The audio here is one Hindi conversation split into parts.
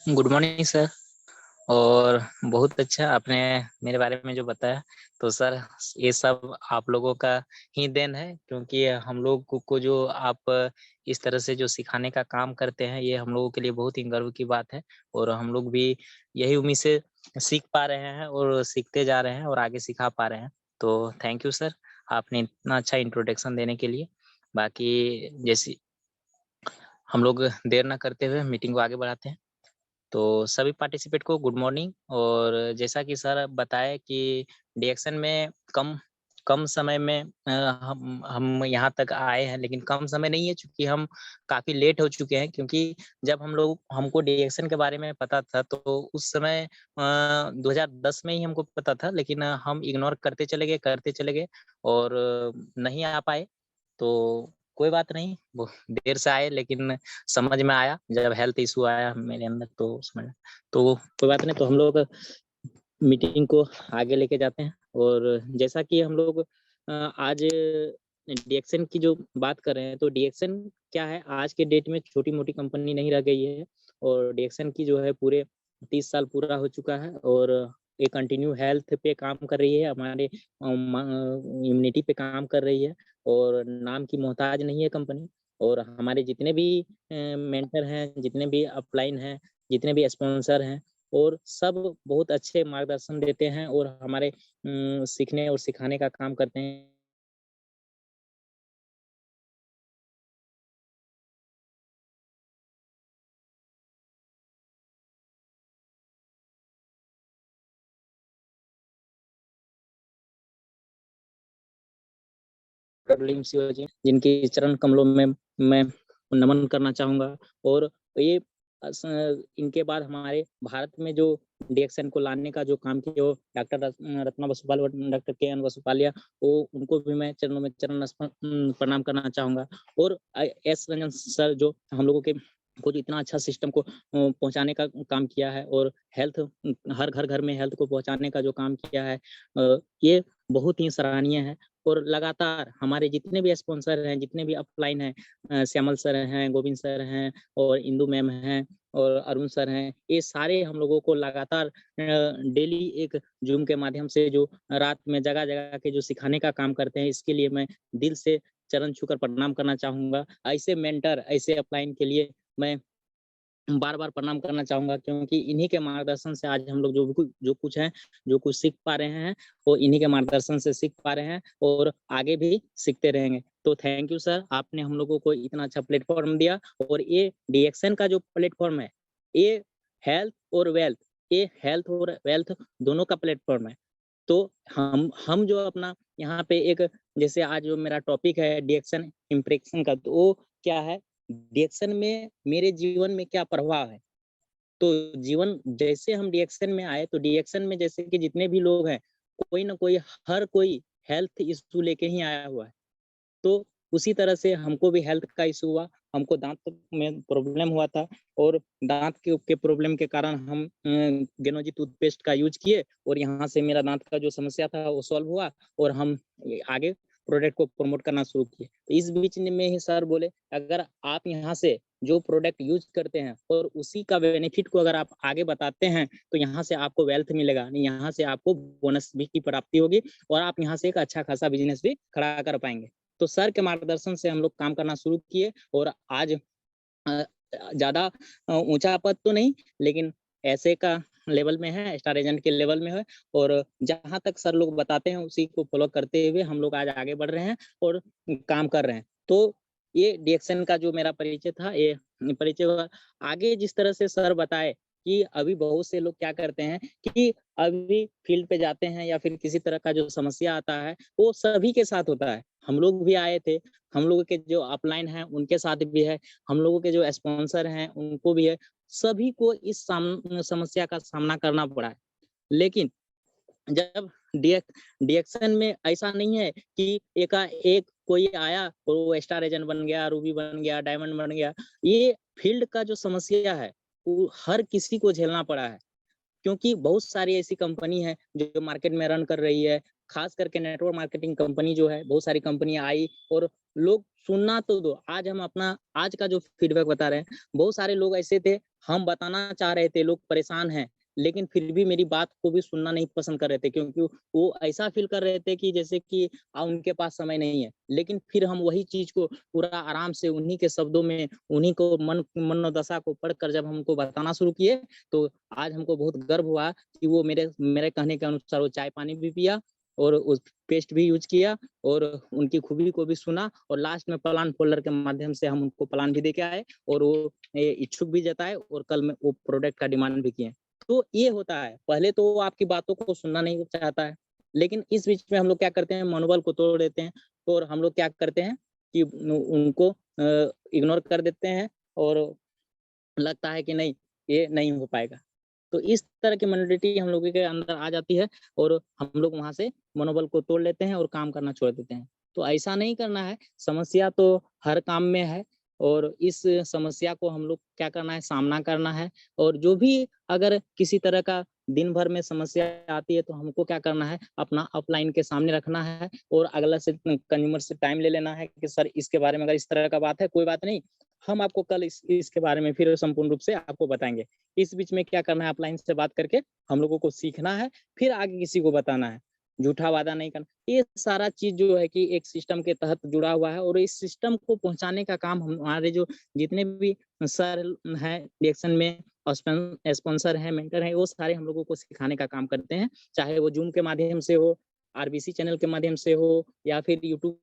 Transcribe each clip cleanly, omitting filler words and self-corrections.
Good morning sir. और बहुत अच्छा आपने मेरे बारे में जो बताया। तो सर ये सब आप लोगों का ही देन है, क्योंकि हम लोग को जो आप इस तरह से जो सिखाने का काम करते हैं, ये हम लोगों के लिए बहुत ही गर्व की बात है। और हम लोग भी यही उम्मीद से सीख पा रहे हैं और सीखते जा रहे हैं और आगे सिखा पा रहे हैं। तो थैंक यू सर, आपने इतना अच्छा इंट्रोडक्शन देने के लिए। बाकी जैसे हम लोग देर ना करते हुए मीटिंग को आगे बढ़ाते हैं। तो सभी पार्टिसिपेंट को गुड मॉर्निंग। और जैसा कि सर बताए कि डीएक्शन में कम कम समय में हम यहाँ तक आए हैं, लेकिन कम समय नहीं है, चूँकि हम काफ़ी लेट हो चुके हैं। क्योंकि जब हमको डीएक्शन के बारे में पता था, तो उस समय 2010 में ही हमको पता था, लेकिन हम इग्नोर करते चले गए और नहीं आ पाए। तो कोई बात नहीं, वो देर से आए लेकिन समझ में आया। जब हेल्थ इश्यू आया मेरे अंदर तो समझ, तो कोई बात नहीं। तो हम लोग मीटिंग को आगे लेके जाते हैं। और जैसा कि हम लोग आज डीएक्शन की जो बात कर रहे हैं, तो डीएक्शन क्या है, आज के डेट में छोटी-मोटी कंपनी नहीं रह गई है। और डीएक्शन की जो है पूरे 30 साल पूरा हो चुका है और ये कंटिन्यू हेल्थ पे काम कर रही है, हमारे इम्यूनिटी पे काम कर रही है और नाम की मोहताज नहीं है कंपनी। और हमारे जितने भी मेंटर हैं, जितने भी अपलाइन हैं, जितने भी स्पॉन्सर हैं, और सब बहुत अच्छे मार्गदर्शन देते हैं और हमारे सीखने और सिखाने का काम करते हैं। जिनकी चरण कमलों में मैं नमन करना चाहूँगा। और ये अस इनके बाद हमारे भारत में जो डीएक्शन को लाने का जो काम किया, वो डॉक्टर रत्ना वसुपाल व डॉक्टर के एन वसुपालिया, वो उनको भी मैं चरणों में प्रणाम करना चाहूँगा। और एस रंजन सर, जो हम लोगों के को जो इतना अच्छा सिस्टम को पहुँचाने का काम किया है और हेल्थ हर घर-घर में हेल्थ को पहुँचाने का जो काम किया है, ये बहुत ही सराहनीय है। और लगातार हमारे जितने भी स्पॉन्सर हैं, जितने भी अपलाइन हैं, श्यामल सर हैं, गोविंद सर हैं और इंदु मैम हैं और अरुण सर हैं, ये सारे हम लोगों को लगातार डेली एक ज़ूम के माध्यम से जो रात में जगह-जगह के जो सिखाने का काम करते हैं, इसके लिए मैं दिल से चरण छूकर प्रणाम करना चाहूँगा। ऐसे मेंटर, ऐसे अपलाइन के लिए मैं बार-बार प्रणाम करना चाहूँगा, क्योंकि इन्हीं के मार्गदर्शन से आज हम लोग जो कुछ हैं, जो कुछ सीख पा रहे हैं, वो इन्हीं के मार्गदर्शन से सीख पा रहे हैं और आगे भी सीखते रहेंगे। तो थैंक यू सर, आपने हम लोगों को इतना अच्छा प्लेटफ़ॉर्म दिया। और ये डीएक्शन का जो प्लेटफ़ॉर्म है, ये हेल्थ और वेल्थ ये हेल्थ और वेल्थ दोनों का प्लेटफ़ॉर्म है। तो हम जो अपना यहाँ पे एक, जैसे आज जो मेरा टॉपिक है डीएक्शन इम्प्रेशन का, तो वो क्या है, डीएक्शन में मेरे जीवन में क्या प्रभाव है। तो जीवन जैसे हम डीएक्शन में आए, तो डीएक्शन में जैसे कि जितने भी लोग हैं, कोई ना कोई, हर कोई हेल्थ इश्यू लेके ही आया हुआ है। तो उसी तरह से हमको भी हेल्थ का इश्यू हुआ, हमको दाँत में प्रॉब्लम हुआ था। और दाँत के प्रॉब्लम के कारण हम गेनोजी टूथपेस्ट का यूज़ किए और यहाँ से मेरा दाँत का जो समस्या था वो सॉल्व हुआ और हम आगे प्रोडक्ट को प्रमोट करना शुरू किए। तो इस बीच में ही सर बोले, अगर आप यहाँ से जो प्रोडक्ट यूज़ करते हैं और उसी का बेनिफिट को अगर आप आगे बताते हैं, तो यहाँ से आपको वेल्थ मिलेगा, यहाँ से आपको बोनस भी की प्राप्ति होगी और आप यहाँ से एक अच्छा खासा बिज़नेस भी खड़ा कर पाएँगे। तो सर के मार्गदर्शन से हम लोग काम करना शुरू किए और आज अ, ज़्यादा ऊँचा पद तो नहीं, लेकिन ऐसे का लेवल में है, स्टार एजेंट के लेवल में है। और जहाँ तक सर लोग बताते हैं, उसी को फ़ॉलो करते हुए हम लोग आज आगे बढ़ रहे हैं और काम कर रहे हैं। तो ये डीएक्शन का जो मेरा परिचय था, ये परिचय हुआ। आगे जिस तरह से सर बताए कि अभी बहुत से लोग क्या करते हैं कि अभी फील्ड पे जाते हैं या फिर किसी तरह का जो समस्या आता है, वो सभी के साथ होता है। हम लोग भी आए थे, हम लोगों के जो अपलाइन हैं, उनके साथ भी है, हम लोगों के जो स्पॉन्सर हैं, उनको भी है। सभी को इस समस्या का सामना करना पड़ा है। लेकिन जब डीएक्शन में ऐसा नहीं है कि एकाएक कोई आया और वो स्टार एजेंट बन गया, रूबी बन गया, डायमंड बन गया। ये फील्ड का जो समस्या है, वो हर किसी को झेलना पड़ा है। क्योंकि बहुत सारी ऐसी कंपनी है जो मार्केट में रन कर रही है, खास करके नेटवर्क मार्केटिंग कंपनी जो है, बहुत सारी कंपनियाँ आई और लोग सुनना तो दो, आज हम अपना आज का जो फीडबैक बता रहे हैं, बहुत सारे लोग ऐसे थे, हम बताना चाह रहे थे, लोग परेशान हैं, लेकिन फिर भी मेरी बात को भी सुनना नहीं पसंद कर रहे थे क्योंकि वो ऐसा फ़ील कर रहे थे कि जैसे कि उनके पास समय नहीं है। लेकिन फिर हम वही चीज़ को पूरा आराम से उन्हीं के शब्दों में, उन्हीं को मनोदशा को पढ़कर जब हम उनको बताना शुरू किए, तो आज हमको बहुत गर्व हुआ कि वो मेरे मेरे कहने के अनुसार वो चाय-पानी भी पिया और उस पेस्ट भी यूज़ किया और उनकी खूबी को भी सुना और लास्ट में प्लान फ़ोल्डर के माध्यम से हम उनको प्लान भी दे के आए और वो इच्छुक भी जताए और कल में वो प्रोडक्ट का डिमांड भी किए। तो ये होता है, पहले तो वो आपकी बातों को सुनना नहीं चाहता है, लेकिन इस बीच में हम लोग क्या करते हैं, मनोबल को तोड़ देते हैं और हम लोग क्या करते हैं कि उनको इग्नोर कर देते हैं और लगता है कि नहीं, ये नहीं हो पाएगा। तो इस तरह की मेंटालिटी हम लोगों के अंदर आ जाती है और हम लोग वहाँ से मनोबल को तोड़ लेते हैं और काम करना छोड़ देते हैं। तो ऐसा नहीं करना है, समस्या तो हर काम में है और इस समस्या को हम लोग क्या करना है, सामना करना है और जो भी अगर किसी तरह का दिन भर में समस्या आती है, तो हमको क्या करना है, अपना अपलाइन के सामने रखना है और अगला से कंज्यूमर से टाइम ले लेना है कि सर इसके बारे में अगर इस तरह का बात है, कोई बात नहीं, हम आपको कल इसके बारे में फिर संपूर्ण रूप से आपको बताएँगे। इस बीच में क्या करना है, अपलाइन से बात करके हम लोगों को सीखना है, फिर आगे किसी को बताना है। झूठा वादा नहीं करना। ये सारा चीज़ जो है कि एक सिस्टम के तहत जुड़ा हुआ है और इस सिस्टम को पहुँचाने का काम हमारे जो जितने भी सर हैं रिएक्शन में स्पॉन्सर हैं, मेंटर हैं, वो सारे हम लोगों को सिखाने का काम करते हैं। चाहे वो ज़ूम के माध्यम से हो, आरबीसी चैनल के माध्यम से हो या फिर यूट्यूब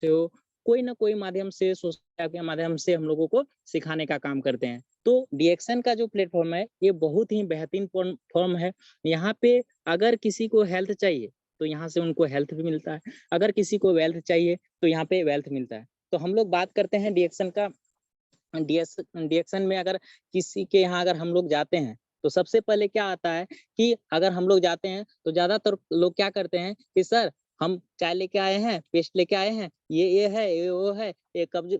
से हो, कोई ना कोई माध्यम से सोशल मीडिया के माध्यम से हम लोगों को सिखाने का काम करते हैं। तो डीएक्शन का जो प्लेटफ़ॉर्म है, ये बहुत ही बेहतरीन फॉर्म है। यहाँ पे अगर किसी को हेल्थ चाहिए, तो यहाँ से उनको हेल्थ भी मिलता है। अगर किसी को वेल्थ चाहिए, तो यहाँ पे वेल्थ मिलता है। तो हम लोग बात करते हैं डीएक्शन का डीएक्शन में अगर किसी के यहाँ अगर हम लोग जाते हैं, तो सबसे पहले क्या आता है कि अगर हम लोग जाते हैं, तो ज़्यादातर लोग क्या करते हैं कि सर हम चाय लेके आए हैं, पेस्ट लेके आए हैं, ये है, ये वो है, ये कब्ज़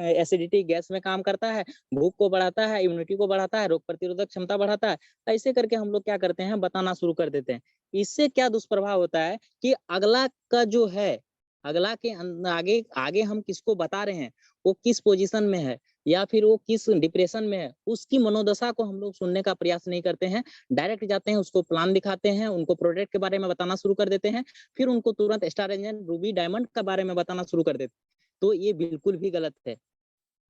एसिडिटी गैस में काम करता है, भूख को बढ़ाता है, इम्यूनिटी को बढ़ाता है, रोग प्रतिरोधक क्षमता बढ़ाता है। ऐसे करके हम लोग क्या करते हैं, बताना शुरू कर देते हैं। इससे क्या दुष्प्रभाव होता है कि अगला का जो है, अगला के आगे आगे हम किसको बता रहे हैं, वो किस पोज़ीशन में है या फिर वो किस डिप्रेशन में है, उसकी मनोदशा को हम लोग सुनने का प्रयास नहीं करते हैं। डायरेक्ट जाते हैं, उसको प्लान दिखाते हैं, उनको प्रोडक्ट के बारे में बताना शुरू कर देते हैं, फिर उनको तुरंत स्टार एंजन, रूबी, डायमंड के बारे में बताना शुरू कर देते हैं। तो ये बिल्कुल भी गलत है।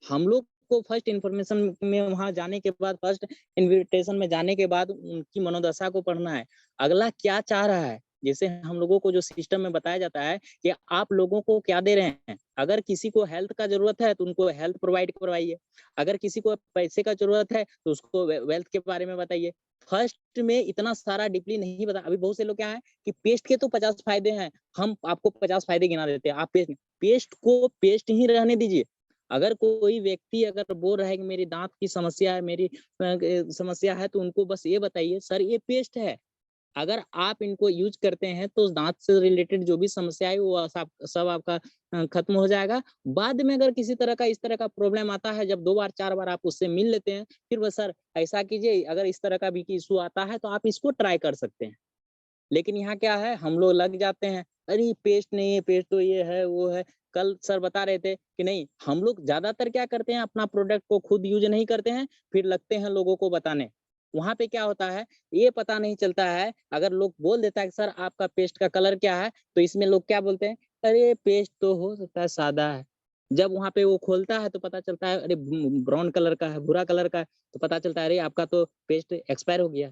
हम लोग को फर्स्ट इन्फॉर्मेशन में वहाँ जाने के बाद, फर्स्ट इन्विटेशन में जाने के बाद उनकी मनोदशा को पढ़ना है। अगला क्या चाह रहा है? जैसे हम लोगों को जो सिस्टम में बताया जाता है कि आप लोगों को क्या दे रहे हैं? अगर किसी को हेल्थ का ज़रूरत है, तो उनको हेल्थ प्रोवाइड करवाइए। अगर किसी को पैसे का ज़रूरत है, तो उसको वेल्थ के बारे में बताइए। फर्स्ट में इतना सारा डीपली नहीं बता अभी बहुत से लोग क्या है कि पेस्ट के तो 50 फ़ायदे हैं, हम आपको 50 फ़ायदे गिना देते हैं। आप पेस्ट को पेस्ट ही रहने दीजिए। अगर कोई व्यक्ति अगर बोल रहा है कि मेरी दाँत की समस्या है, मेरी समस्या है, तो उनको बस ये बताइए सर ये पेस्ट है। अगर आप इनको यूज़ करते हैं तो दाँत से रिलेटेड जो भी समस्या है वो सब आपका खत्म हो जाएगा। बाद में अगर किसी तरह का इस तरह का प्रॉब्लम आता है, जब 2 बार 4 बार आप उससे मिल लेते हैं, फिर वो सर ऐसा कीजिए, अगर इस तरह का भी इश्यू आता है तो आप इसको ट्राई कर सकते हैं। लेकिन यहाँ क्या है, हम लोग लग जाते हैं, अरे पेस्ट नहीं है, पेस्ट तो ये है, वो है। कल सर बता रहे थे कि नहीं, हम लोग ज़्यादातर क्या करते हैं, अपना प्रोडक्ट को खुद यूज़ नहीं करते हैं, फिर लगते हैं लोगों को बताने। वहाँ पे क्या होता है, ये पता नहीं चलता है, अगर लोग बोल देता है कि सर आपका पेस्ट का कलर क्या है? तो इसमें लोग क्या बोलते हैं, अरे पेस्ट तो हो सकता है सादा है। जब वहाँ पे वो खोलता है तो पता चलता है, अरे ब्राउन कलर का है, भूरा कलर का है, तो पता चलता है, अरे आपका तो पेस्ट एक्सपायर हो गया।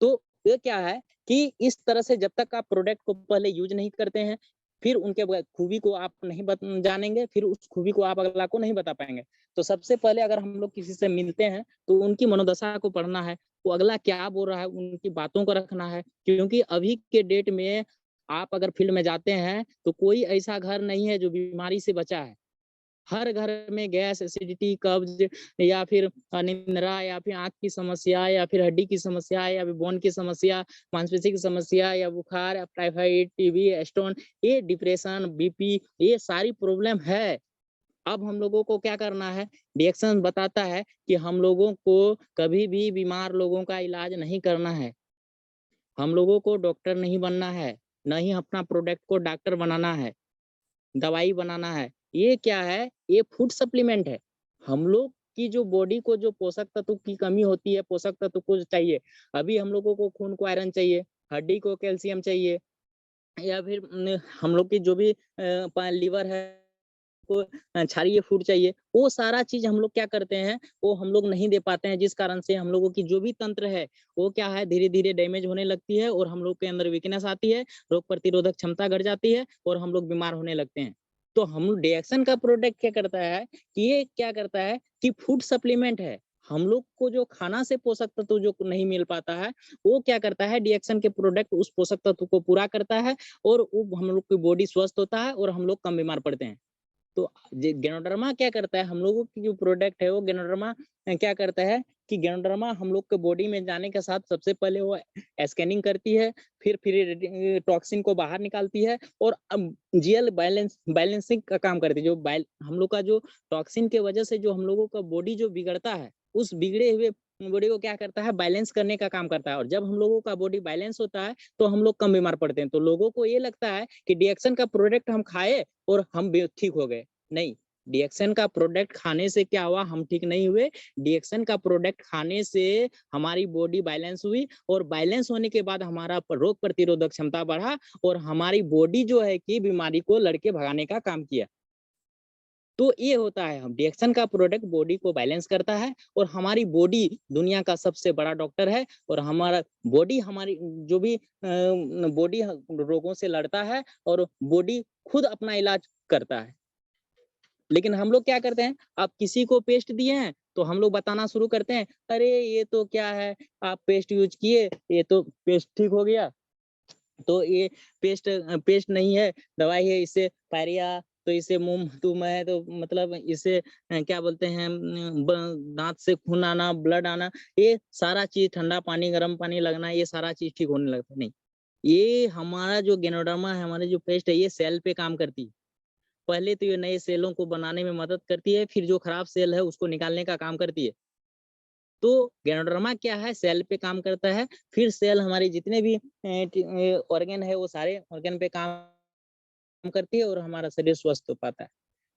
तो ये क्या है कि इस तरह से जब तक आप प्रोडक्ट को पहले यूज़ नहीं करते हैं, फिर उनके खूबी को आप नहीं जानेंगे, फिर उस खूबी को आप अगला को नहीं बता पाएँगे। तो सबसे पहले अगर हम लोग किसी से मिलते हैं, तो उनकी मनोदशा को पढ़ना है, वो अगला क्या बोल रहा है, उनकी बातों को रखना है। क्योंकि अभी के डेट में आप अगर फील्ड में जाते हैं, तो कोई ऐसा घर नहीं है जो बीमारी से बचा है। हर घर में गैस, एसिडिटी, कब्ज़ या फिर अनिद्रा या फिर आँख की समस्या या फिर हड्डी की समस्या या फिर बोन की समस्या, मांसपेशी की समस्या या बुखार या टाइफाइड, टीबी, स्टोन, ये डिप्रेशन, बीपी, ये सारी प्रॉब्लम है। अब हम लोगों को क्या करना है, रिएक्शन बताता है कि हम लोगों को कभी भी बीमार लोगों का इलाज नहीं करना है। हम लोगों को डॉक्टर नहीं बनना है। न ही अपना प्रोडक्ट को डॉक्टर बनाना है, दवाई बनाना है। ये क्या है? ये फूड सप्लीमेंट है। हम लोग की जो बॉडी को जो पोषक तत्व की कमी होती है, पोषक तत्व को चाहिए। अभी हम लोगों को खून को आयरन चाहिए, हड्डी को कैल्शियम चाहिए, या फिर हम लोग की जो भी लीवर है को क्षारीय फूड चाहिए, वो सारा चीज़ हम लोग क्या करते हैं, वो हम लोग नहीं दे पाते हैं, जिस कारण से हम लोगों की जो भी तंत्र है, वो क्या है, धीरे-धीरे डैमेज होने लगती है और हम लोग के अंदर वीकनेस आती है, रोग प्रतिरोधक क्षमता घट जाती है और हम लोग बीमार होने लगते हैं। तो हम डिएक्सन का प्रोडक्ट क्या करता है कि ये क्या करता है कि फूड सप्लीमेंट है। हम लोग को जो खाना से पोषक तत्व जो नहीं मिल पाता है, वो क्या करता है, डिएक्सन के प्रोडक्ट उस पोषक तत्व को पूरा करता है और वो हम लोग की बॉडी स्वस्थ होता है और हम लोग कम बीमार पड़ते हैं। तो गैनोडर्मा क्या करता है, हम लोगों की जो प्रोडक्ट है वो गैनोडर्मा क्या करता है कि गैनोडर्मा हम लोग के बॉडी में जाने के साथ सबसे पहले वो स्कैनिंग करती है, फिर टॉक्सिन को बाहर निकालती है और जीएल बैलेंसिंग का काम करती है। जो हम लोग का जो टॉक्सिन के वजह से जो हम लोगों का बॉडी जो बिगड़ता है, उस बिगड़े हुए बॉडी को क्या करता है, बैलेंस करने का काम करता है। और जब हम लोगों का बॉडी बैलेंस होता है तो हम लोग कम बीमार पड़ते हैं। तो लोगों को ये लगता है कि डिएक्सन का प्रोडक्ट हम खाए और हम ठीक हो गए। नहीं, डिएक्सन का प्रोडक्ट खाने से क्या हुआ, हम ठीक नहीं हुए। डिएक्सन का प्रोडक्ट खाने से हमारी बॉडी बैलेंस हुई और बैलेंस होने के बाद हमारा रोग प्रतिरोधक क्षमता बढ़ा और हमारी बॉडी जो है कि बीमारी को लड़के भगाने का काम किया। तो ये होता है, हम डिएक्सन का प्रोडक्ट बॉडी को बैलेंस करता है और हमारी बॉडी दुनिया का सबसे बड़ा डॉक्टर है और हमारा बॉडी हमारी जो भी बॉडी रोगों से लड़ता है और बॉडी खुद अपना इलाज करता है। लेकिन हम लोग क्या करते हैं, आप किसी को पेस्ट दिए हैं तो हम लोग बताना शुरू करते हैं, अरे ये तो क्या है, आप पेस्ट यूज किए, ये तो पेस्ट ठीक हो गया, तो ये पेस्ट नहीं है, दवाई है, इससे पायरिया, तो इससे मुंह तुम है तो मतलब इससे क्या बोलते हैं, दांत से खून आना, ब्लड आना, ये सारा चीज, ठंडा पानी गर्म पानी लगना, ये सारा चीज ठीक होने लगता है। नहीं, ये हमारा जो गेनोडर्मा है, हमारे जो पेस्ट है, ये सेल पे काम करती है। पहले तो ये नए सेलों को बनाने में मदद करती है, फिर जो खराब सेल है उसको निकालने का काम करती है। तो गैनोडर्मा क्या है, सेल पे काम करता है, फिर सेल हमारे जितने भी ऑर्गन है वो सारे ऑर्गन पे काम करती है और हमारा शरीर स्वस्थ हो पाता है।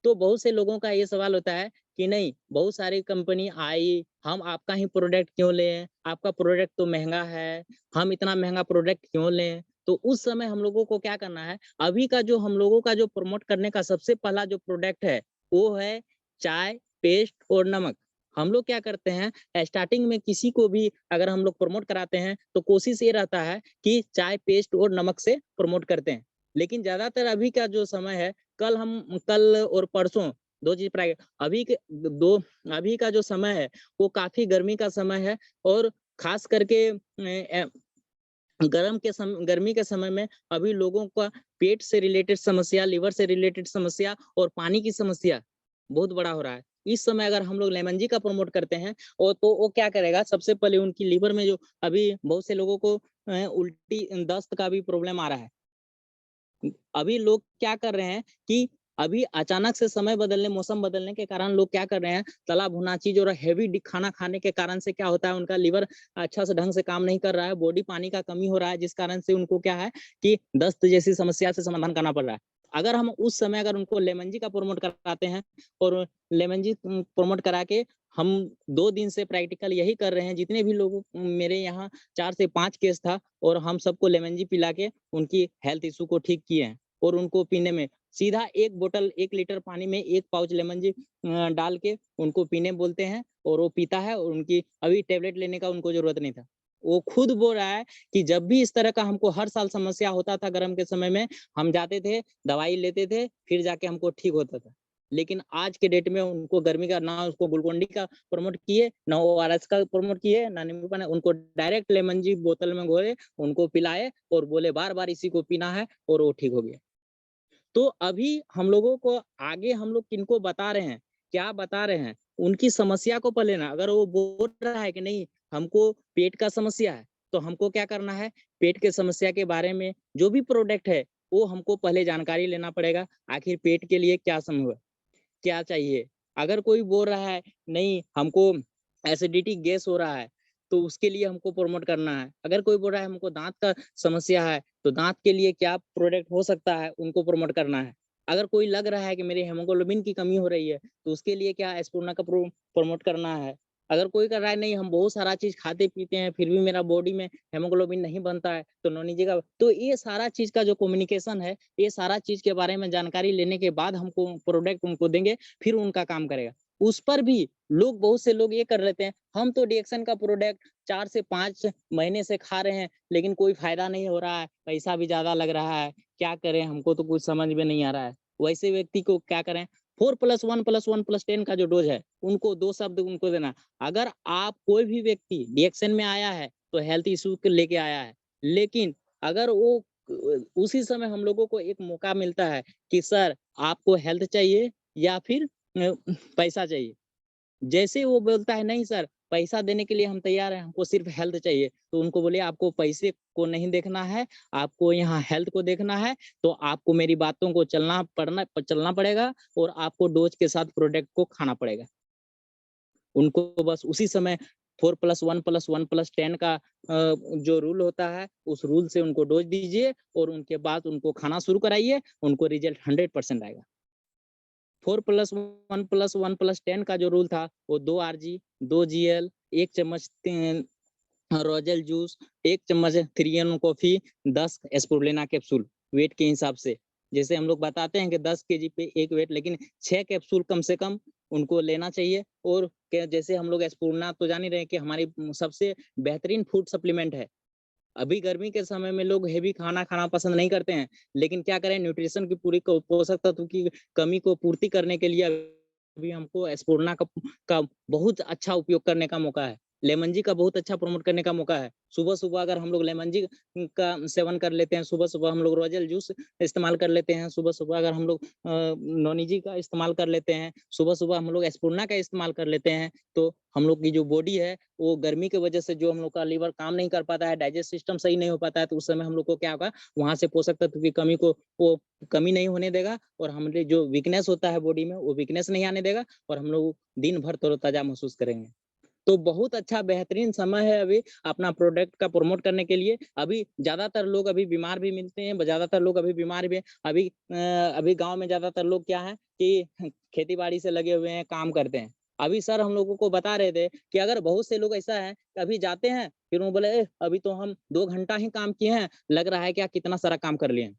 तो बहुत से लोगों का ये सवाल होता है कि नहीं, बहुत सारी कंपनी आई, हम आपका ही प्रोडक्ट क्यों लें? आपका प्रोडक्ट तो महँगा है, हम इतना महँगा प्रोडक्ट क्यों लें? तो उस समय हम लोगों को क्या करना है, अभी का जो हम लोगों का जो प्रमोट करने का सबसे पहला जो प्रोडक्ट है, वो है चाय, पेस्ट और नमक। हम लोग क्या करते हैं, स्टार्टिंग में किसी को भी अगर हम लोग प्रमोट कराते हैं, तो कोशिश ये रहता है कि चाय, पेस्ट और नमक से प्रमोट करते हैं। लेकिन ज़्यादातर अभी का जो समय है, कल और परसों 2 चीज़ प्राइ अभी के दो अभी का जो समय है, वो काफ़ी गर्मी का समय है और ख़ास करके गर्मी के समय में अभी लोगों का पेट से रिलेटेड समस्या, लिवर से रिलेटेड समस्या और पानी की समस्या बहुत बड़ा हो रहा है। इस समय अगर हम लोग लेमन जी का प्रमोट करते हैं और तो वो क्या करेगा, सबसे पहले उनकी लिवर में जो अभी बहुत से लोगों को उल्टी, दस्त का भी प्रॉब्लम आ रहा है। अभी लोग क्या कर रहे हैं कि अभी अचानक से समय बदलने, मौसम बदलने के कारण लोग क्या कर रहे हैं, तला भुना चीज और हैवी खाना खाने के कारण से क्या होता है, उनका लिवर अच्छा से ढंग से काम नहीं कर रहा है, बॉडी पानी का कमी हो रहा है, जिस कारण से उनको क्या है कि दस्त जैसी समस्या से समाधान करना पड़ रहा है। अगर हम उस समय अगर उनको लेमन जी का प्रमोट कराते हैं और लेमन जी प्रमोट करा के हम 2 दिन से प्रैक्टिकल यही कर रहे हैं, जितने भी लोग मेरे यहाँ 4 से 5 केस था और हम सबको लेमन जी पिला के उनकी हेल्थ इशू को ठीक किए हैं और उनको पीने में सीधा 1 बोतल 1 लीटर पानी में 1 पाउच लेमन जी डाल के उनको पीने बोलते हैं और वो पीता है और उनकी अभी टैबलेट लेने का उनको जरूरत नहीं था। वो खुद बोल रहा है कि जब भी इस तरह का हमको हर साल समस्या होता था गर्म के समय में, हम जाते थे, दवाई लेते थे, फिर जाके हमको ठीक होता था। लेकिन आज के डेट में उनको गर्मी का ना उसको ग्लूकोन डी का प्रमोट किए, ना ओआरएस का प्रमोट किए, ना नींबू पानी, उनको डायरेक्ट लेमन जी बोतल में घोले, उनको पिलाए और बोले बार-बार इसी को पीना है और वो ठीक हो गया। तो अभी हम लोगों को आगे हम लोग किनको बता रहे हैं, क्या बता रहे हैं, उनकी समस्या को पहले ना, अगर वो बोल रहा है कि नहीं हमको पेट का समस्या है, तो हमको क्या करना है, पेट के समस्या के बारे में जो भी प्रोडक्ट है, वो हमको पहले जानकारी लेना पड़ेगा। आखिर पेट के लिए क्या संभव है, क्या चाहिए? अगर कोई बोल रहा है नहीं हमको एसिडिटी गैस हो रहा है, तो उसके लिए हमको प्रमोट करना है। अगर कोई बोल रहा है हमको दाँत का समस्या है, तो दाँत के लिए क्या प्रोडक्ट हो सकता है, उनको प्रमोट करना है। अगर कोई लग रहा है कि मेरे हीमोग्लोबिन की कमी हो रही है, तो उसके लिए क्या एस्पूर्ना का प्रमोट करना है। अगर कोई कर रहा है नहीं हम बहुत सारा चीज़ खाते-पीते हैं, फिर भी मेरा बॉडी में हीमोग्लोबिन नहीं बनता है, तो नोनी जी का तो ये सारा चीज़ का जो कम्युनिकेशन है, ये सारा चीज़ के बारे में जानकारी लेने के बाद हमको प्रोडक्ट उनको देंगे, फिर उनका काम करेगा। उस पर भी लोग बहुत से लोग ये कर लेते हैं, हम तो डिएक्सन का प्रोडक्ट 4 से 5 महीने से खा रहे हैं, लेकिन कोई फ़ायदा नहीं हो रहा है, पैसा भी ज़्यादा लग रहा है, क्या करें हमको तो कुछ समझ में नहीं आ रहा है। वैसे व्यक्ति को क्या करें 4+1+1+10 का जो डोज़ है, उनको 2 शब्द उनको देना। अगर आप कोई भी व्यक्ति डिएक्सन में आया है, तो हेल्थ इश्यू को लेके आया है। लेकिन अगर वो उसी समय हम लोगों को एक मौका मिलता है कि सर आपको हेल्थ चाहिए या फिर पैसा चाहिए। जैसे वो बोलता है नहीं सर पैसा देने के लिए हम तैयार हैं, हमको सिर्फ हेल्थ चाहिए। तो उनको बोलिए आपको पैसे को नहीं देखना है, आपको यहाँ हेल्थ को देखना है, तो आपको मेरी बातों को चलना पड़ेगा और आपको डोज़ के साथ प्रोडक्ट को खाना पड़ेगा। उनको बस उसी समय 4+1+1+10 का जो रूल होता है, उस रूल से उनको डोज़ दीजिए और उनके बाद उनको खाना शुरू कराइए, उनको रिज़ल्ट 100% आएगा। 4+1+1+10 का जो रूल था, वो 2 आरजी, 2 जीएल, 1 चम्मच रोज़ेल जूस, 1 चम्मच 3 इन कॉफ़ी, 10 एस्प्रुलिना कैप्सूल वेट के हिसाब से। जैसे हम लोग बताते हैं कि 10 केजी पे 1 वेट लेकिन 6 कैप्सूल कम से कम उनको लेना चाहिए और क्या जैसे हम लोग एस्प्रुलिना तो जान ही रहे हैं कि हमारी सबसे बेहतरीन फूड सप्लीमेंट है। अभी गर्मी के समय में लोग हेवी खाना खाना पसंद नहीं करते हैं, लेकिन क्या करें न्यूट्रिशन की पूरी पोषक तत्व की कमी को पूर्ति करने के लिए अभी हमको एस्पूर्ना का बहुत अच्छा उपयोग करने का मौका है। लेमन जी का बहुत अच्छा प्रमोट करने का मौका है। सुबह-सुबह अगर हम लोग लेमन जी का सेवन कर लेते हैं, सुबह-सुबह हम लोग रोज़ेल जूस इस्तेमाल कर लेते हैं, सुबह-सुबह अगर हम लोग नोनी जी का इस्तेमाल कर लेते हैं, सुबह-सुबह हम लोग एस्पूर्ना का इस्तेमाल कर लेते हैं, तो हम लोग की जो बॉडी है वो गर्मी की वजह से जो हम लोग का लीवर काम नहीं कर पाता है, डाइजेस्ट सिस्टम सही नहीं हो पाता है, तो उस समय हम लोग को क्या होगा, वहाँ से पोषक तत्व की कमी को वो कमी नहीं होने देगा और हमारे जो वीकनेस होता है बॉडी में, वो वीकनेस नहीं आने देगा और हम लोग दिन भर तरोताज़ा महसूस करेंगे। तो बहुत अच्छा बेहतरीन समय है अभी अपना प्रोडक्ट का प्रमोट करने के लिए। अभी ज़्यादातर लोग अभी बीमार भी मिलते हैं, ज़्यादातर लोग अभी बीमार भी हैं। अभी गाँव में ज़्यादातर लोग क्या है कि खेती-बाड़ी से लगे हुए हैं, काम करते हैं। अभी सर हम लोगों को बता रहे थे कि अगर बहुत से लोग ऐसा है, कभी जाते हैं, फिर वो बोले, अभी तो हम 2 घंटा ही काम किए हैं, लग रहा है क्या कितना सारा काम कर लिए हैं।"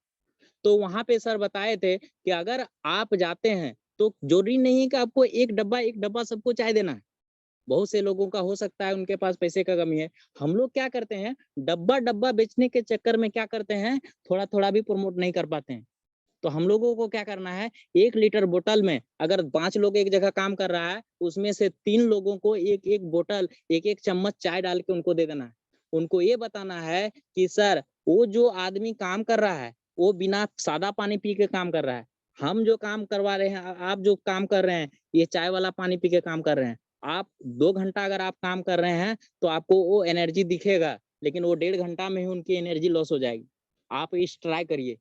तो वहाँ पे सर बताए थे कि अगर आप जाते हैं, तो ज़रूरी नहीं है कि आपको 1 डब्बा सबको चाय देना है। बहुत से लोगों का हो सकता है उनके पास पैसे का कमी है। हम लोग क्या करते हैं, डब्बा-डब्बा बेचने के चक्कर में क्या करते हैं, थोड़ा-थोड़ा भी प्रमोट नहीं कर पाते हैं। तो हम लोगों को क्या करना है, 1 लीटर बोतल में अगर 5 लोग एक जगह काम कर रहा है, उसमें से 3 लोगों को 1-1 बोतल, 1-1 चम्मच चाय डाल के उनको दे देना है। उनको ये बताना है कि सर, वो जो आदमी काम कर रहा है, वो बिना सादा पानी पी के काम कर रहा है। हम जो काम करवा रहे हैं आप जो काम कर रहे हैं, ये चाय वाला पानी पी के काम कर रहे हैं। आप 2 घंटा अगर आप काम कर रहे हैं, तो आपको वो एनर्जी दिखेगा, लेकिन वो 1.5 घंटा में ही उनकी एनर्जी लॉस हो जाएगी। आप इस ट्राई करिए।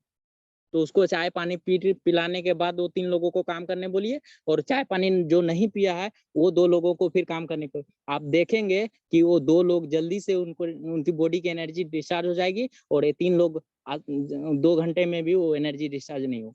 तो उसको चाय-पानी पिलाने के बाद 2-3 लोगों को काम करने बोलिए और चाय-पानी जो नहीं पिया है, वो 2 लोगों को फिर काम करने को आप देखेंगे कि वो 2 लोग जल्दी से उनको उनकी बॉडी की एनर्जी डिस्चार्ज हो जाएगी और ये 3 लोग 2 घंटे में भी वो एनर्जी डिस्चार्ज नहीं होगा।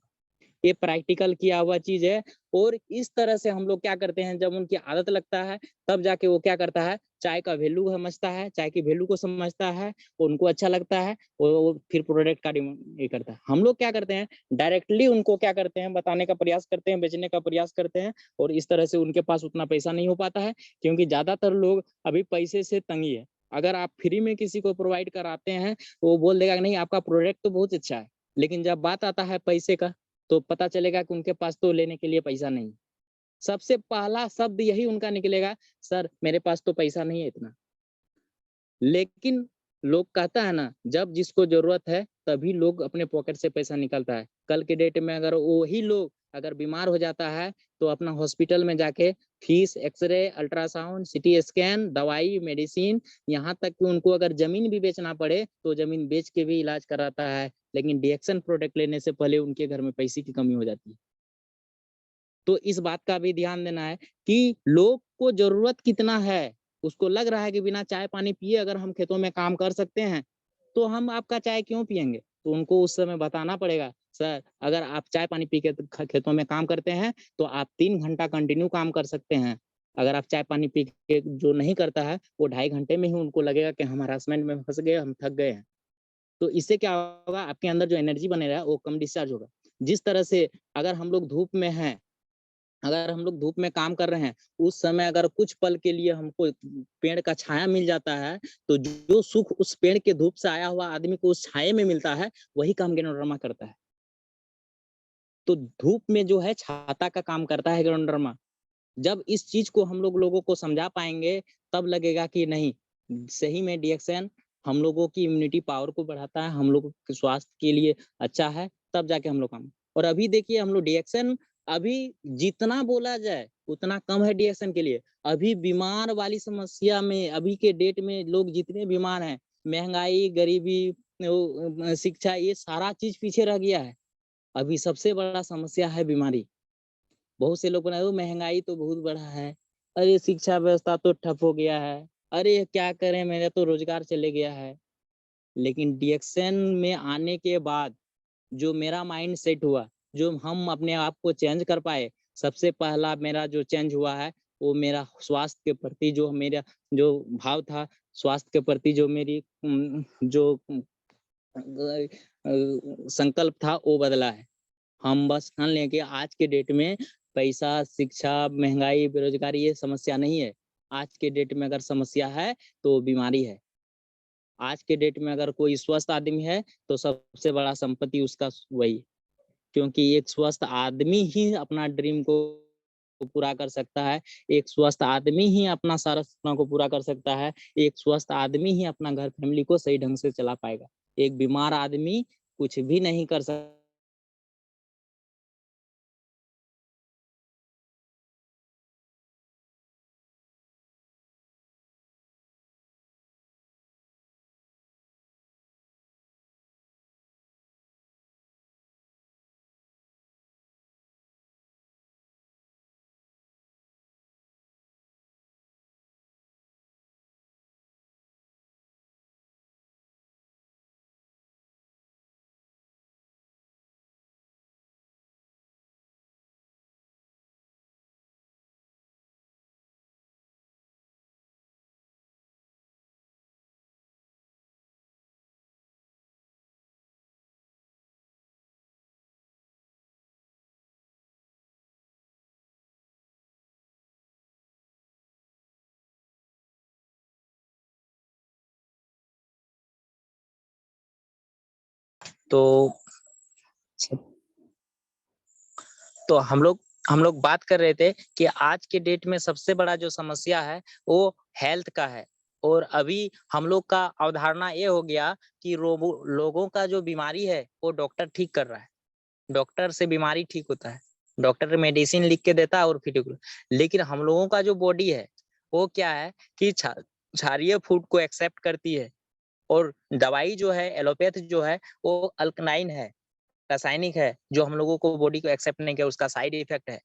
ये प्रैक्टिकल किया हुआ चीज़ है और इस तरह से हम लोग क्या करते हैं जब उनकी आदत लगता है तब जाके वो क्या करता है चाय का वैल्यू समझता है, चाय की वैल्यू को समझता है, उनको अच्छा लगता है वो फिर प्रोडक्ट का डिमांड ये करता है। हम लोग क्या करते हैं डायरेक्टली उनको क्या करते हैं बताने का प्रयास करते हैं, बेचने का प्रयास करते हैं और इस तरह से उनके पास उतना पैसा नहीं हो पाता है क्योंकि ज़्यादातर लोग अभी पैसे से तंगी है। अगर आप फ्री में किसी को प्रोवाइड कराते हैं, वो बोल देगा नहीं आपका प्रोडक्ट तो बहुत अच्छा है, लेकिन जब बात आता है पैसे का तो पता चलेगा कि उनके पास तो लेने के लिए पैसा नहीं। सबसे पहला शब्द यही उनका निकलेगा, सर मेरे पास तो पैसा नहीं है इतना। लेकिन लोग कहता है ना, जब जिसको ज़रूरत है, तभी लोग अपने पॉकेट से पैसा निकालता है। कल के डेट में अगर वही लोग अगर बीमार हो जाता है, तो अपना हॉस्पिटल में जाके fees, x-ray, ultrasound, CT scan, दवाई, मेडिसिन, यहाँ तक कि उनको अगर ज़मीन भी बेचना पड़े, तो ज़मीन बेच के भी इलाज कराता है। लेकिन डिएक्शन प्रोडक्ट लेने से पहले उनके घर में पैसे की कमी हो जाती है। तो इस बात का भी ध्यान देना है कि लोग को ज़रूरत कितना है, उसको लग रहा है कि बिना चाय पानी पिए अगर हम खेतों में काम कर सकते हैं, तो हम आपका चाय क्यों पिएँगे? तो उनको उस समय बताना पड़ेगा, सर अगर आप चाय पानी पी के खेतों में काम करते हैं, तो आप 3 घंटा कंटिन्यू काम कर सकते हैं। अगर आप चाय पानी पी के जो नहीं करता है, वो 2.5 घंटे में ही उनको लगेगा कि हम हरासमेंट में फँस गए, हम थक गए हैं। तो इससे क्या होगा, आपके अंदर जो एनर्जी बनेगा वो कम डिस्चार्ज होगा। जिस तरह से अगर हम लोग धूप में हैं, अगर हम लोग धूप में काम कर रहे हैं, उस समय अगर कुछ पल के लिए हमको पेड़ का छाया मिल जाता है, तो जो सुख उस पेड़ के धूप से आया हुआ आदमी को उस छाये में मिलता है, वही काम गैनोडर्मा करता है। तो धूप में जो है छाता का काम करता है गैनोडर्मा। जब इस चीज़ को हम लोगों को समझा पाएँगे, तब लगेगा कि नहीं, सही में डीएक्सएन हम लोगों की इम्यूनिटी पावर को बढ़ाता है, हम लोगों के स्वास्थ्य के लिए अच्छा है, तब जाके हम लोग काम। और अभी देखिए हम लोग डीएक्सएन अभी जितना बोला जाए, उतना कम है डीएक्सएन के लिए। अभी बीमार वाली समस्या में अभी के डेट में लोग जितने बीमार हैं, महँगाई, गरीबी, शिक्षा ये सारा चीज़ पीछे रह गया है। अभी सबसे बड़ा समस्या है बीमारी। बहुत से लोग बोले वो महँगाई तो बहुत बढ़ा है। अरे शिक्षा व्यवस्था तो ठप हो गया है। अरे क्या करें मेरा तो रोज़गार चले गया है। लेकिन डीएक्सएन में आने के बाद जो मेरा माइंड सेट हुआ, जो हम अपने आप को चेंज कर पाए, सबसे पहला मेरा जो चेंज हुआ है, वो मेरा स्वास्थ्य के प्रति जो मेरा जो भाव था, स्वास्थ्य के प्रति जो मेरी जो संकल्प था वो बदला है। हम बस ठान लें कि आज के डेट में पैसा, शिक्षा, महँगाई, बेरोज़गारी ये समस्या नहीं है। आज के डेट में अगर समस्या है, तो वो बीमारी है। आज के डेट में अगर कोई स्वस्थ आदमी है, तो सबसे बड़ा संपत्ति उसका वही। क्योंकि एक स्वस्थ आदमी ही अपना ड्रीम को पूरा कर सकता है। एक स्वस्थ आदमी ही अपना सारा सपना को पूरा कर सकता है। एक स्वस्थ आदमी ही अपना घर फैमिली को सही ढंग से चला पाएगा। एक बीमार आदमी कुछ भी नहीं कर सक तो तो हम लोग बात कर रहे थे कि आज के डेट में सबसे बड़ा जो समस्या है वो हेल्थ का है। और अभी हम लोग का अवधारणा ये हो गया कि लोगों का जो बीमारी है वो डॉक्टर ठीक कर रहा है। डॉक्टर से बीमारी ठीक होता है। डॉक्टर मेडिसिन लिख के देता है और फिर ठीक। लेकिन हम लोगों का जो बॉडी है वो क्या है कि क्षारीय फूड को एक्सेप्ट करती है। और दवाई जो है एलोपैथ जो है वो अल्कनाइन है, रासायनिक है, जो हम लोगों को बॉडी को एक्सेप्ट नहीं किया, उसका साइड इफेक्ट है।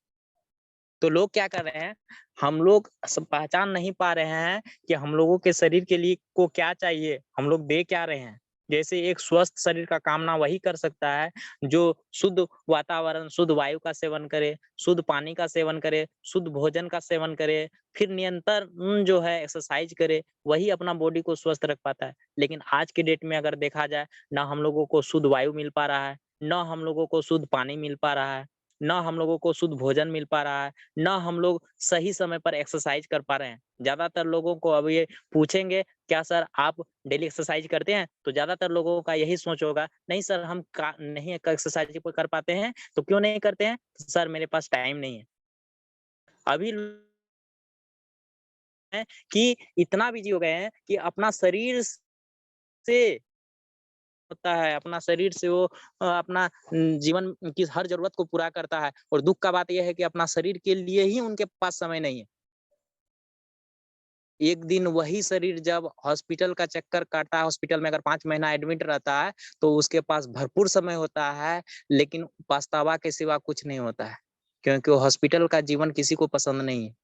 तो लोग क्या कर रहे हैं, हम लोग पहचान नहीं पा रहे हैं कि हम लोगों के शरीर के लिए को क्या चाहिए, हम लोग दे क्या रहे हैं। जैसे एक स्वस्थ शरीर का कामना वही कर सकता है जो शुद्ध वातावरण, शुद्ध वायु का सेवन करे, शुद्ध पानी का सेवन करे, शुद्ध भोजन का सेवन करे, फिर निरंतर जो है एक्सरसाइज करे, वही अपना बॉडी को स्वस्थ रख पाता है। लेकिन आज के डेट में अगर देखा जाए, ना हम लोगों को शुद्ध वायु मिल पा रहा है, ना हम लोगों को शुद्ध पानी मिल पा रहा है, ना हम लोगों को शुद्ध भोजन मिल पा रहा है, ना हम लोग सही समय पर एक्सरसाइज कर पा रहे हैं। ज़्यादातर लोगों को अब ये पूछेंगे, क्या सर आप डेली एक्सरसाइज करते हैं? तो ज़्यादातर लोगों का यही सोच होगा, नहीं सर हम का नहीं एक्सरसाइज कर पाते हैं। तो क्यों नहीं करते हैं? सर मेरे पास टाइम नहीं है। अभी हैं कि इतना बिज़ी हो गए हैं कि अपना शरीर से होता है, अपना शरीर से वो अपना जीवन की हर ज़रूरत को पूरा करता है। और दुःख का बात ये है कि अपना शरीर के लिए ही उनके पास समय नहीं है। एक दिन वही शरीर जब हॉस्पिटल का चक्कर काटता है, हॉस्पिटल में अगर 5 महीना एडमिट रहता है, तो उसके पास भरपूर समय होता है, लेकिन पछतावा के सिवा कुछ नहीं होता है। क्योंकि वो हॉस्पिटल का जीवन किसी को पसंद नहीं है।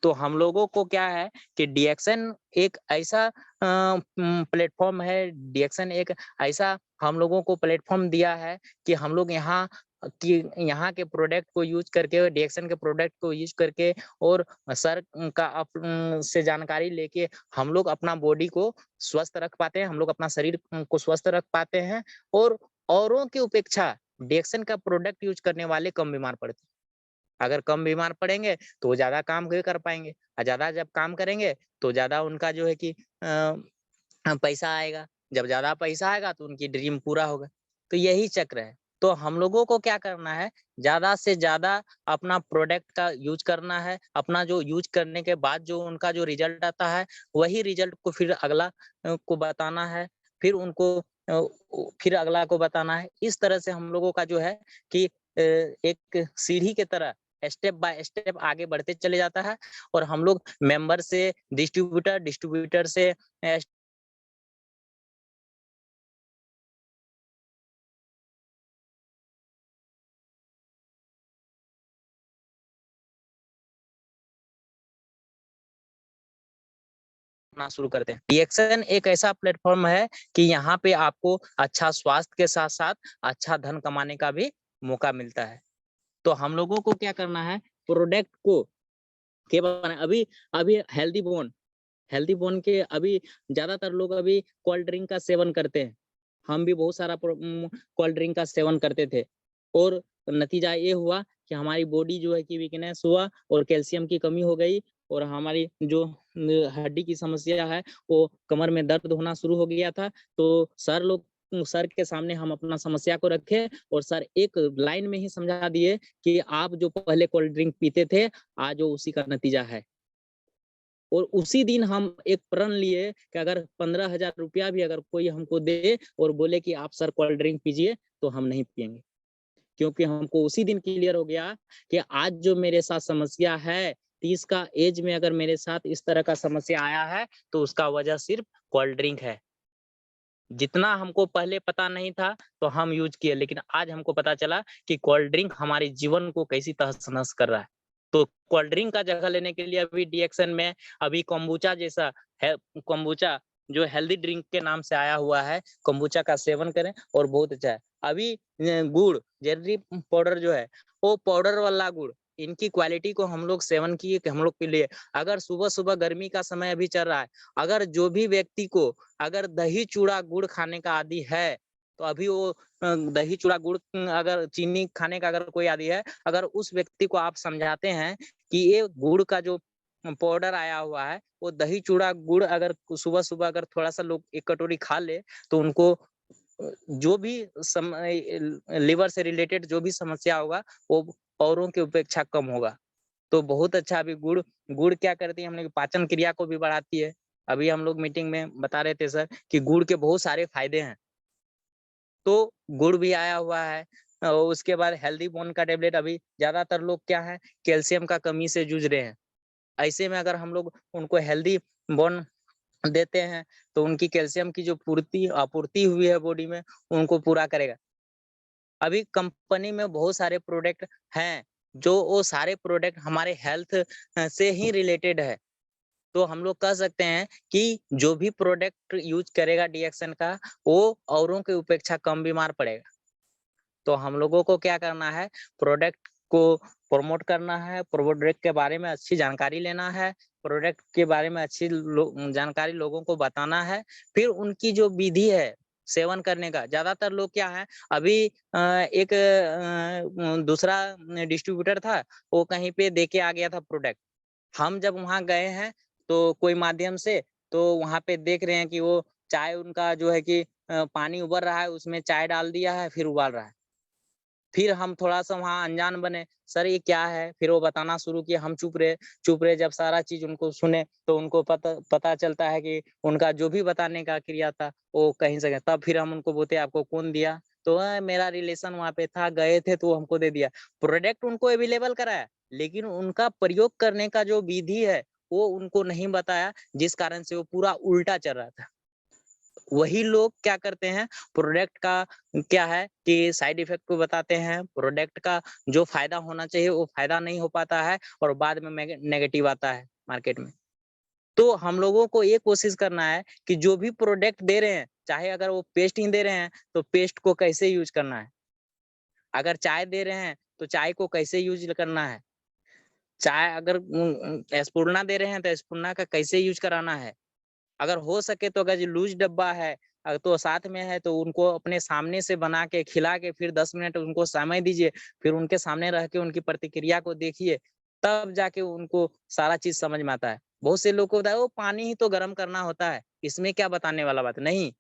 तो हम लोगों को क्या है कि डीएक्सन एक ऐसा प्लेटफ़ॉर्म है, डीएक्सन एक ऐसा हम लोगों को प्लेटफ़ॉर्म दिया है कि हम लोग यहाँ के प्रोडक्ट को यूज़ करके, डीएक्सन के प्रोडक्ट को यूज़ करके और सर का से जानकारी लेके हम लोग अपना बॉडी को स्वस्थ रख पाते हैं, हम लोग अपना शरीर को स्वस्थ रख पाते हैं और औरों की उपेक्षा डीएक्सन का प्रोडक्ट यूज़ करने वाले कम बीमार पड़ते हैं। अगर कम बीमार पड़ेंगे, तो वो ज़्यादा काम भी कर पाएँगे और ज़्यादा जब काम करेंगे, तो ज़्यादा उनका जो है कि पैसा आएगा। जब ज़्यादा पैसा आएगा, तो उनकी ड्रीम पूरा होगा। तो यही चक्र है। तो हम लोगों को क्या करना है, ज़्यादा से ज़्यादा अपना प्रोडक्ट का यूज़ करना है। अपना जो यूज़ करने के बाद जो उनका जो रिज़ल्ट आता है, वही रिज़ल्ट को फिर अगला को बताना है। फिर उनको फिर अगला को बताना है। इस तरह से हम लोगों का जो है कि एक सीढ़ी की तरह स्टेप बाय स्टेप आगे बढ़ते चले जाता है और हम लोग मेंबर से डिस्ट्रीब्यूटर, डिस्ट्रीब्यूटर से अपना शुरू करते हैं। डीएक्सन एक ऐसा प्लेटफ़ॉर्म है कि यहाँ पे आपको अच्छा स्वास्थ्य के साथ-साथ अच्छा धन कमाने का भी मौका मिलता है। तो हम लोगों को क्या करना है, प्रोडक्ट को के बना अभी अभी हेल्दी बोन के अभी ज़्यादातर लोग अभी कोल्ड ड्रिंक का सेवन करते हैं। हम भी बहुत सारा कोल्ड ड्रिंक का सेवन करते थे और नतीजा ये हुआ कि हमारी बॉडी जो है कि वीकनेस हुआ और कैल्शियम की कमी हो गई और हमारी जो हड्डी की समस्या है, वो कमर में दर्द होना शुरू हो गया था। तो सर के सामने हम अपना समस्या को रखे और सर एक लाइन में ही समझा दिए कि आप जो पहले कोल्ड ड्रिंक पीते थे, आज वो उसी का नतीजा है। और उसी दिन हम एक प्रण लिए कि अगर 15,000 रुपया भी अगर कोई हमको दे और बोले कि आप सर कोल्ड ड्रिंक पीजिए, तो हम नहीं पिएँगे। क्योंकि हमको उसी दिन क्लियर हो गया कि आज जो मेरे साथ समस्या है, 30 का एज में अगर मेरे साथ इस तरह का समस्या आया है, तो उसका वजह सिर्फ़ कोल्ड ड्रिंक है। जितना हमको पहले पता नहीं था, तो हम यूज़ किए, लेकिन आज हमको पता चला कि कोल्ड ड्रिंक हमारे जीवन को कैसी तहस-नहस कर रहा है। तो कोल्ड ड्रिंक का जगह लेने के लिए अभी डीएक्सन में अभी कोम्बुचा जैसा है, कोम्बुचा जो हेल्दी ड्रिंक के नाम से आया हुआ है, कोम्बुचा का सेवन करें और बहुत अच्छा है। अभी गुड़, जेर्री पाउडर जो है, वो पाउडर वाला गुड़, इनकी क्वालिटी को हम लोग सेवन किए कि हम लोग के लिए अगर सुबह-सुबह गर्मी का समय अभी चल रहा है, अगर जो भी व्यक्ति को अगर दही चूड़ा गुड़ खाने का आदी है, तो अभी वो दही चूड़ा गुड़ अगर चीनी खाने का अगर कोई आदी है, अगर उस व्यक्ति को आप समझाते हैं कि ये गुड़ का जो पाउडर आया हुआ है, वो दही चूड़ा गुड़ अगर सुबह-सुबह अगर थोड़ा-सा लोग 1 कटोरी खा ले, तो उनको जो भी लिवर से रिलेटेड जो भी समस्या होगा, वो औरों की अपेक्षा कम होगा। तो बहुत अच्छा अभी गुड़ गुड़ क्या करती है हमने पाचन क्रिया को भी बढ़ाती है। अभी हम लोग मीटिंग में बता रहे थे सर कि गुड़ के बहुत सारे फ़ायदे हैं। तो गुड़ भी आया हुआ है उसके बाद हेल्दी बोन का टैबलेट अभी ज़्यादातर लोग क्या है कैल्शियम का कमी से जूझ रहे हैं। ऐसे में अगर हम लोग उनको हेल्दी बोन देते हैं, तो उनकी कैल्शियम की जो आपूर्ति हुई है बॉडी में, उनको पूरा करेगा। अभी कंपनी में बहुत सारे प्रोडक्ट हैं, जो वो सारे प्रोडक्ट हमारे हेल्थ से ही रिलेटेड है। तो हम लोग कह सकते हैं कि जो भी प्रोडक्ट यूज़ करेगा डीएक्सन का, वो औरों की अपेक्षा कम बीमार पड़ेगा। तो हम लोगों को क्या करना है, प्रोडक्ट को प्रमोट करना है, प्रोडक्ट के बारे में अच्छी जानकारी लेना है, प्रोडक्ट के बारे में अच्छी जानकारी लोगों को बताना है। फिर उनकी जो विधि है, सेवन करने का ज़्यादातर लोग क्या है, अभी एक दूसरा डिस्ट्रीब्यूटर था, वो कहीं पे दे के आ गया था प्रोडक्ट। हम जब वहाँ गए हैं, तो कोई माध्यम से, तो वहाँ पे देख रहे हैं कि वो चाय उनका जो है कि पानी उबल रहा है, उसमें चाय डाल दिया है, फिर उबाल रहा है। फिर हम थोड़ा-सा वहाँ अनजान बने, सर ये क्या है? फिर वो बताना शुरू किए, हम चुप रहे जब सारा चीज़ उनको सुने, तो उनको पता पता चलता है कि उनका जो भी बताने का क्रिया था, वो कहीं से गया। तब फिर हम उनको बोलते आपको कौन दिया? तो मेरा रिलेशन वहाँ पे था, गए थे तो वो हमको दे दिया। प्रोडक्ट उनको अवेलेबल कराया, लेकिन उनका प्रयोग करने का जो विधि है, वो उनको नहीं बताया, जिस कारण से वो पूरा उल्टा चल रहा था। वही लोग क्या करते हैं, प्रोडक्ट का क्या है कि साइड इफेक्ट को बताते हैं, प्रोडक्ट का जो फ़ायदा होना चाहिए वो फ़ायदा नहीं हो पाता है और बाद में नेगेटिव आता है मार्केट में। तो हम लोगों को ये कोशिश करना है कि जो भी प्रोडक्ट दे रहे हैं, चाहे अगर वो पेस्ट ही दे रहे हैं, तो पेस्ट को कैसे यूज़ करना है। अगर चाय दे रहे हैं, तो चाय को कैसे यूज़ करना है। चाय अगर स्पूर्णा दे रहे हैं, तो स्पूर्णा का कैसे यूज़ कराना है। अगर हो सके तो अगर जो लूज़ डब्बा है तो साथ में है तो उनको अपने सामने से बना के खिला के फिर 10 मिनट उनको समय दीजिए, फिर उनके सामने रह के उनकी प्रतिक्रिया को देखिए, तब जाके उनको सारा चीज़ समझ में आता है। बहुत से लोग को होता है वो पानी ही तो गरम करना होता है, इसमें क्या बताने वाला बात है, नहीं।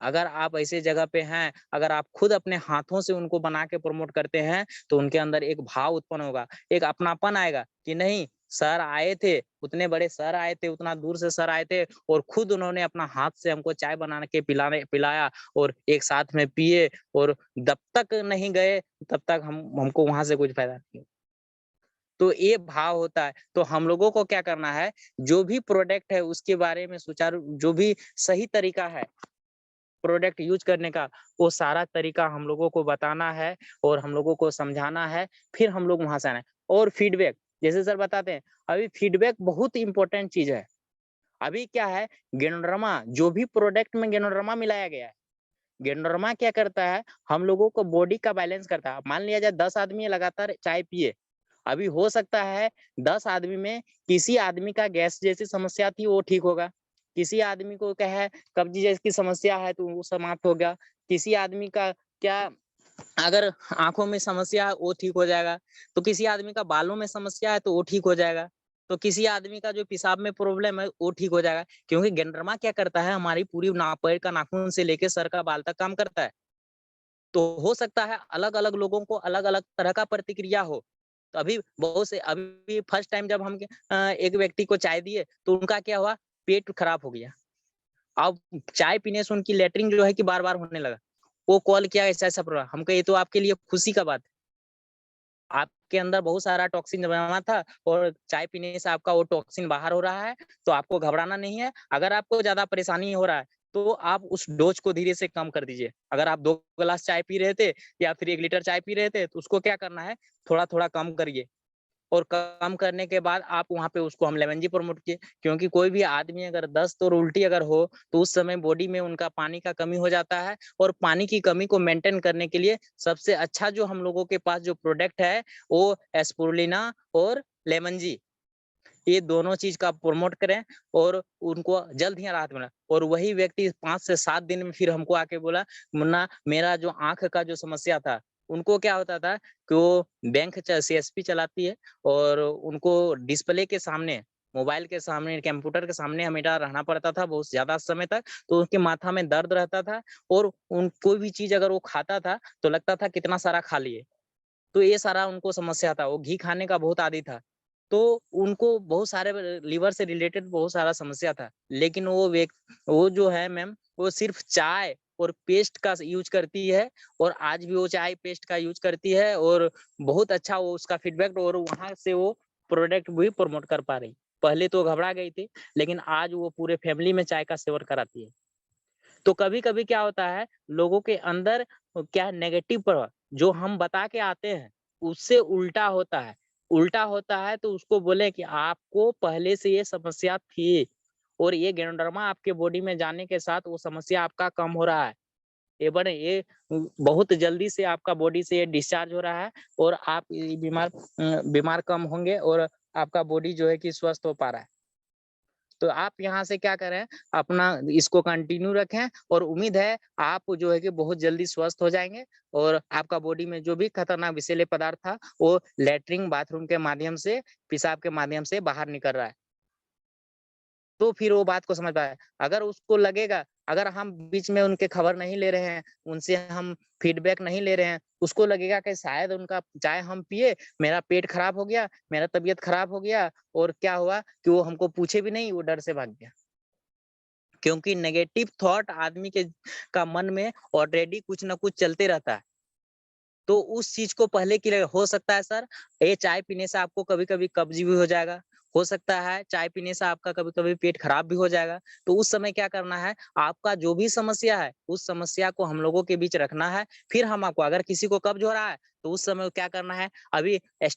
अगर आप ऐसे जगह पे हैं, अगर आप खुद अपने हाथों से उनको बना के प्रमोट करते हैं, तो उनके अंदर एक भाव उत्पन्न होगा, एक अपनापन आएगा कि नहीं सर आए थे, उतने बड़े सर आए थे, उतना दूर से सर आए थे और खुद उन्होंने अपना हाथ से हमको चाय बना के पिलाया और एक साथ में पिए और जब तक नहीं गए, तब तक हमको वहाँ से कुछ फ़ायदा नहीं। तो ये भाव होता है, तो हम लोगों को क्या करना है, जो भी प्रोडक्ट है उसके बारे में सुचारू जो भी सही तरीका है प्रोडक्ट यूज़ करने का, वो सारा तरीका हम लोगों को बताना है और हम लोगों को समझाना है, फिर हम लोग वहाँ से आना है। और फीडबैक, जैसे सर बताते हैं, अभी फीडबैक बहुत इम्पोर्टेंट चीज़ है। अभी क्या है, गेनोडर्मा जो भी प्रोडक्ट में गेनोडर्मा मिलाया गया है, गेनोडर्मा क्या करता है, हम लोगों को बॉडी का बैलेंस करता है। मान लिया जाए 10 आदमी लगातार चाय पिए, अभी हो सकता है 10 आदमी में किसी आदमी का गैस जैसी समस्या थी वो ठीक होगा। किसी आदमी को क्या है कब्ज़ जैसी समस्या है तो वो समाप्त हो गया। किसी आदमी का क्या अगर आँखों में समस्या है वो ठीक हो जाएगा। तो किसी आदमी का बालों में समस्या है तो वो ठीक हो जाएगा। तो किसी आदमी का जो पेशाब में प्रॉब्लम है वो ठीक हो जाएगा। क्योंकि गेंडरमा क्या करता है हमारी पूरी पैर का नाखून से लेके सर का बाल तक काम करता है। तो हो सकता है अलग-अलग लोगों को अलग-अलग तरह का प्रतिक्रिया हो। तो अभी बहुत से अभी फर्स्ट टाइम जब हम एक व्यक्ति को चाय दिए, तो उनका क्या हुआ, पेट खराब हो गया। अब चाय पीने से उनकी लैट्रिन जो है कि बार-बार होने लगा। वो कॉल किया ऐसा-ऐसा प्रॉब्लम हम कहे ये तो आपके लिए खुशी का बात है। आपके अंदर बहुत सारा टॉक्सिन जमा था और चाय पीने से आपका वो टॉक्सिन बाहर हो रहा है, तो आपको घबराना नहीं है। अगर आपको ज़्यादा परेशानी हो रहा है, तो आप उस डोज़ को धीरे से कम कर दीजिए। अगर आप 2 ग्लास चाय पी रहे थे या फिर 1 लीटर चाय पी रहे थे, तो उसको क्या करना है, थोड़ा-थोड़ा कम करिए। और कम करने के बाद आप वहाँ पे उसको हम लेमन जी प्रमोट किए क्योंकि कोई भी आदमी अगर दस्त और उल्टी अगर हो तो उस समय बॉडी में उनका पानी का कमी हो जाता है और पानी की कमी को मेंटेन करने के लिए सबसे अच्छा जो हम लोगों के पास जो प्रोडक्ट है वो एस्पुरुलिना और लेमन जी ये दोनों चीज का प्रमोट करें और उनको जल्द ही राहत मिला और वही व्यक्ति 5 से 7 दिन में फिर हमको आके बोला मुन्ना मेरा जो आँख का जो समस्या था, उनको क्या होता था कि वो बैंक सीएसपी चलाती है और उनको डिस्प्ले के सामने, मोबाइल के सामने, कंप्यूटर के सामने हमेशा रहना पड़ता था बहुत ज़्यादा समय तक, तो उनके माथा में दर्द रहता था और उन कोई भी चीज़ अगर वो खाता था, तो लगता था कितना सारा खा लिए। तो ये सारा उनको समस्या था, वो घी खाने का बहुत आदी था। तो उनको बहुत सारे लीवर से रिलेटेड बहुत सारा समस्या था। लेकिन वो जो है मैम, वो सिर्फ़ चाय और पेस्ट का यूज़ करती है और आज भी वो चाय पेस्ट का यूज़ करती है और बहुत अच्छा वो उसका फीडबैक और वहाँ से वो प्रोडक्ट भी प्रमोट कर पा रही। पहले तो घबरा गई थी, लेकिन आज वो पूरे फैमिली में चाय का सेवन कराती है। तो कभी-कभी क्या होता है, लोगों के अंदर क्या नेगेटिव प्रभाव जो हम बता के आते हैं, उससे उल्टा होता है। उल्टा होता है तो उसको बोले कि आपको पहले से ये समस्या थी और ये गैनोडर्मा आपके बॉडी में जाने के साथ वो समस्या आपका कम हो रहा है। ये बहुत जल्दी से आपका बॉडी से ये डिस्चार्ज हो रहा है और आप बीमार कम होंगे और आपका बॉडी जो है कि स्वस्थ हो पा रहा है। तो आप यहाँ से क्या करें, अपना इसको कंटिन्यू रखें और उम्मीद है आप जो है कि बहुत जल्दी स्वस्थ हो जाएँगे और आपका बॉडी में जो भी खतरनाक विषैले पदार्थ था, वो लैट्रिन, बाथरूम के माध्यम से, पेशाब के माध्यम से बाहर निकल रहा है। तो फिर वो बात को समझ पाए। अगर उसको लगेगा अगर हम बीच में उनके खबर नहीं ले रहे हैं, उनसे हम फीडबैक नहीं ले रहे हैं, उसको लगेगा कि शायद उनका चाय हम पिए, मेरा पेट खराब हो गया, मेरा तबीयत खराब हो गया और क्या हुआ कि वो हमको पूछे भी नहीं, वो डर से भाग गया। क्योंकि नेगेटिव थॉट आदमी के का मन में ऑलरेडी कुछ न कुछ चलते रहता है। तो उस चीज़ को पहले के लिए हो सकता है सर, ये चाय पीने से आपको कभी-कभी कब्ज़ भी हो जाएगा, हो सकता है चाय पीने से आपका कभी-कभी पेट खराब भी हो जाएगा। तो उस समय क्या करना है, आपका जो भी समस्या है, उस समस्या को हम लोगों के बीच रखना है। फिर हम आपको अगर किसी को कब्ज़ हो रहा है, तो उस समय क्या करना है, अभी एक्स्ट्रा